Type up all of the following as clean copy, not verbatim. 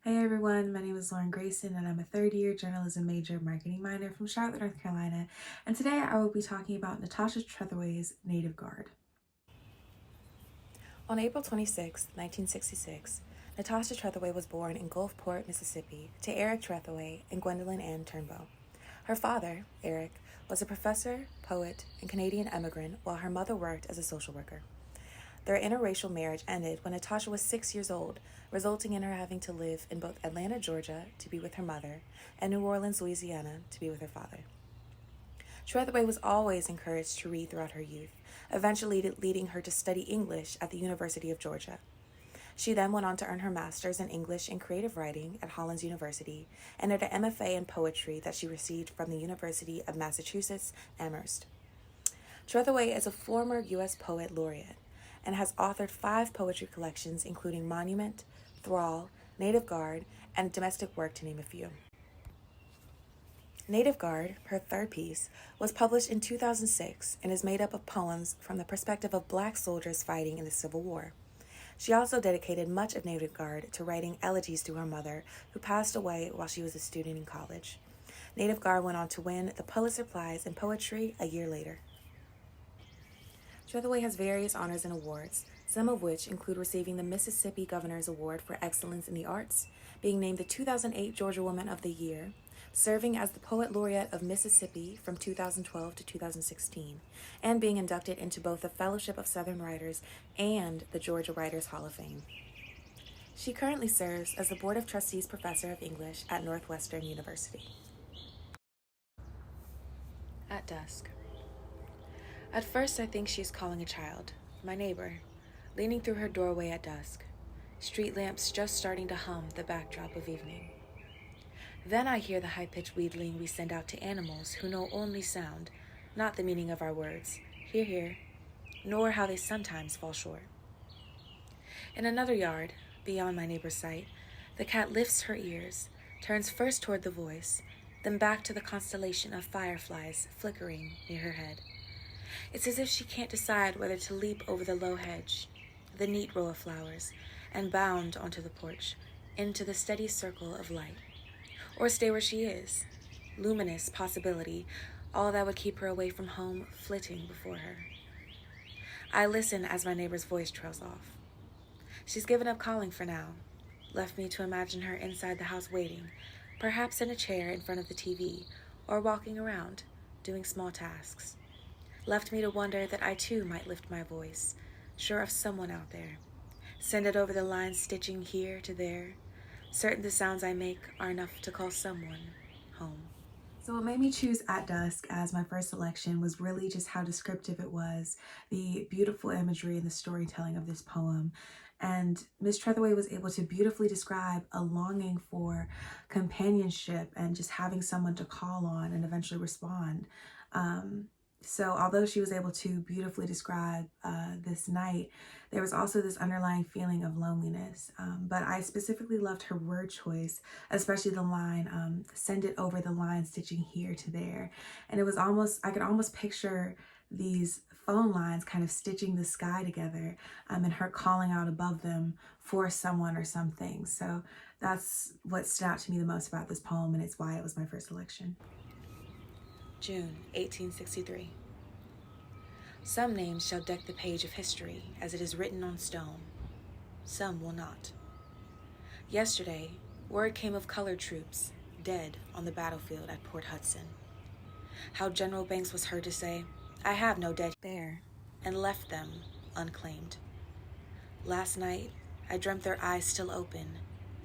Hey everyone, my name is Lauren Grayson and I'm a third-year journalism major marketing minor from Charlotte, North Carolina, and today I will be talking about Natasha Trethewey's Native Guard. On April 26, 1966, Natasha Trethewey was born in Gulfport, Mississippi, to Eric Trethewey and Gwendolyn Ann Turnbow. Her father, Eric, was a professor, poet, and Canadian immigrant, while her mother worked as a social worker. Their interracial marriage ended when Natasha was 6 years old, resulting in her having to live in both Atlanta, Georgia, to be with her mother, and New Orleans, Louisiana, to be with her father. Trethewey was always encouraged to read throughout her youth, eventually leading her to study English at the University of Georgia. She then went on to earn her master's in English and creative writing at Hollins University and her MFA in poetry that she received from the University of Massachusetts Amherst. Trethewey is a former U.S. Poet Laureate and has authored 5 poetry collections, including Monument, Thrall, Native Guard, and Domestic Work, to name a few. Native Guard, her third piece, was published in 2006 and is made up of poems from the perspective of Black soldiers fighting in the Civil War. She also dedicated much of Native Guard to writing elegies to her mother, who passed away while she was a student in college. Native Guard went on to win the Pulitzer Prize in Poetry a year later. Trethewey has various honors and awards, some of which include receiving the Mississippi Governor's Award for Excellence in the Arts, being named the 2008 Georgia Woman of the Year, serving as the Poet Laureate of Mississippi from 2012 to 2016, and being inducted into both the Fellowship of Southern Writers and the Georgia Writers Hall of Fame. She currently serves as the Board of Trustees Professor of English at Northwestern University. At dusk. At first I think she is calling a child, my neighbor, leaning through her doorway at dusk, street lamps just starting to hum the backdrop of evening. Then I hear the high-pitched wheedling we send out to animals who know only sound, not the meaning of our words, hear, hear, nor how they sometimes fall short. In another yard, beyond my neighbor's sight, the cat lifts her ears, turns first toward the voice, then back to the constellation of fireflies flickering near her head. It's as if she can't decide whether to leap over the low hedge, the neat row of flowers, and bound onto the porch, into the steady circle of light, or stay where she is, luminous possibility, all that would keep her away from home flitting before her. I listen as my neighbor's voice trails off. She's given up calling for now, left me to imagine her inside the house waiting, perhaps in a chair in front of the TV, or walking around, doing small tasks. Left me to wonder that I too might lift my voice, sure of someone out there. Send it over the line, stitching here to there, certain the sounds I make are enough to call someone home. So what made me choose At Dusk as my first selection was really just how descriptive it was, the beautiful imagery and the storytelling of this poem. And Miss Trethewey was able to beautifully describe a longing for companionship and just having someone to call on and eventually respond. So although she was able to beautifully describe this night, there was also this underlying feeling of loneliness. But I specifically loved her word choice, especially the line, send it over the line, stitching here to there. And it was almost, I could almost picture these phone lines kind of stitching the sky together, and her calling out above them for someone or something. So that's what stood out to me the most about this poem, and it's why it was my first selection. June 1863. Some names shall deck the page of history as it is written on stone. Some will not. Yesterday, word came of colored troops dead on the battlefield at Port Hudson. How General Banks was heard to say, "I have no dead there," and left them unclaimed. Last night, I dreamt their eyes still open,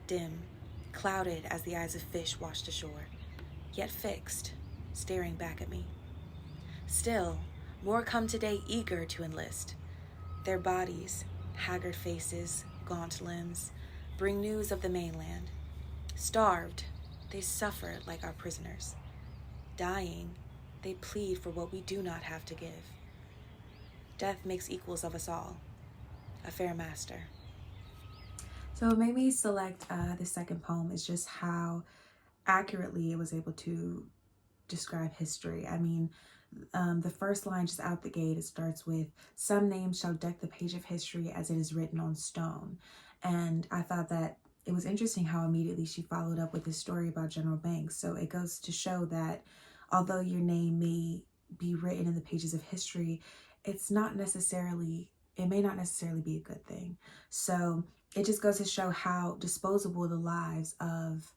dim, clouded as the eyes of fish washed ashore, yet fixed, staring back at me. Still, more come today eager to enlist. Their bodies, haggard faces, gaunt limbs, bring news of the mainland. Starved, they suffer like our prisoners. Dying, they plead for what we do not have to give. Death makes equals of us all, a fair master. So what made me select the second poem is just how accurately it was able to describe history. I mean, the first line just out the gate, it starts with, some names shall deck the page of history as it is written on stone. And I thought that it was interesting how immediately she followed up with this story about General Banks. So it goes to show that although your name may be written in the pages of history, it may not necessarily be a good thing. So it just goes to show how disposable the lives of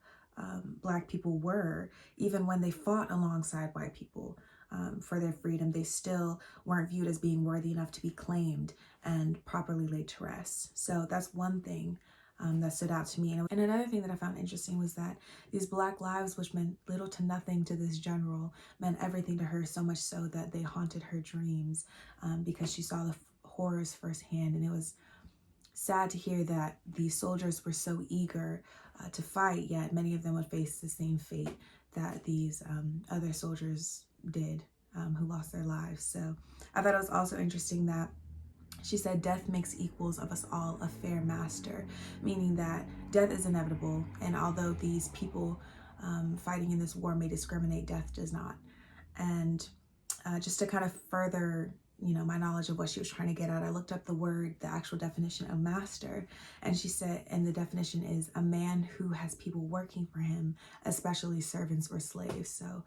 Black people were, even when they fought alongside white people for their freedom. They still weren't viewed as being worthy enough to be claimed and properly laid to rest. So that's one thing that stood out to me. And another thing that I found interesting was that these Black lives, which meant little to nothing to this general, meant everything to her, so much so that they haunted her dreams because she saw the horrors firsthand. And it was sad to hear that these soldiers were so eager to fight, yet many of them would face the same fate that these other soldiers did who lost their lives. So I thought it was also interesting that she said, "Death makes equals of us all a fair master," meaning that death is inevitable. And although these people fighting in this war may discriminate, death does not. And just to kind of further, my knowledge of what she was trying to get at, I looked up the actual definition of master. And she said, and the definition is a man who has people working for him, especially servants or slaves. So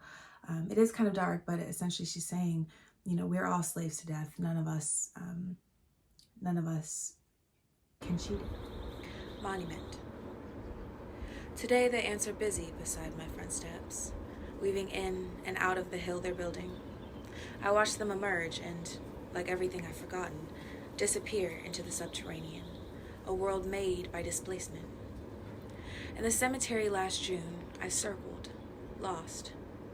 it is kind of dark, but essentially she's saying, we're all slaves to death. None of us can cheat it. Monument. Today the ants are busy beside my front steps, weaving in and out of the hill they're building. I watch them emerge and, like everything I've forgotten, disappear into the subterranean, a world made by displacement. In the cemetery last June, I circled, lost,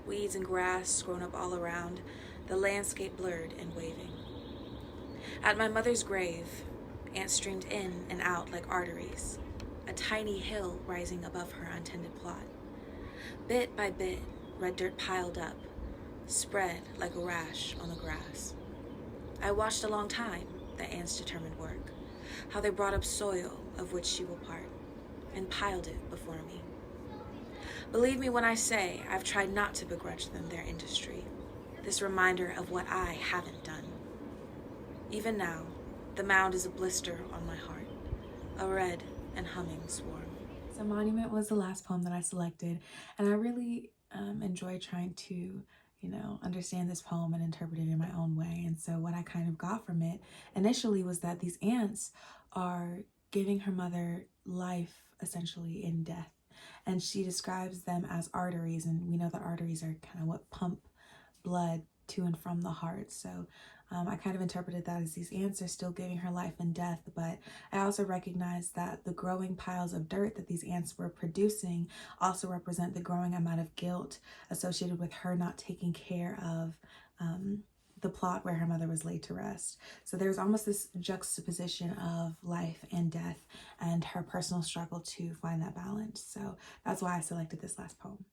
weeds and grass grown up all around, the landscape blurred and waving. At my mother's grave, ants streamed in and out like arteries, a tiny hill rising above her untended plot. Bit by bit, red dirt piled up, spread like a rash on the grass. I watched a long time the ants' determined work, how they brought up soil of which she will part, and piled it before me. Believe me when I say I've tried not to begrudge them their industry, this reminder of what I haven't done. Even now, the mound is a blister on my heart, a red and humming swarm. So Monument was the last poem that I selected, and I really enjoyed trying to, understand this poem and interpret it in my own way. And so what I kind of got from it initially was that these ants are giving her mother life essentially in death. And she describes them as arteries, and we know that arteries are kind of what pump blood to and from the heart. So I kind of interpreted that as these ants are still giving her life and death, but I also recognize that the growing piles of dirt that these ants were producing also represent the growing amount of guilt associated with her not taking care of the plot where her mother was laid to rest. So there's almost this juxtaposition of life and death and her personal struggle to find that balance. So that's why I selected this last poem.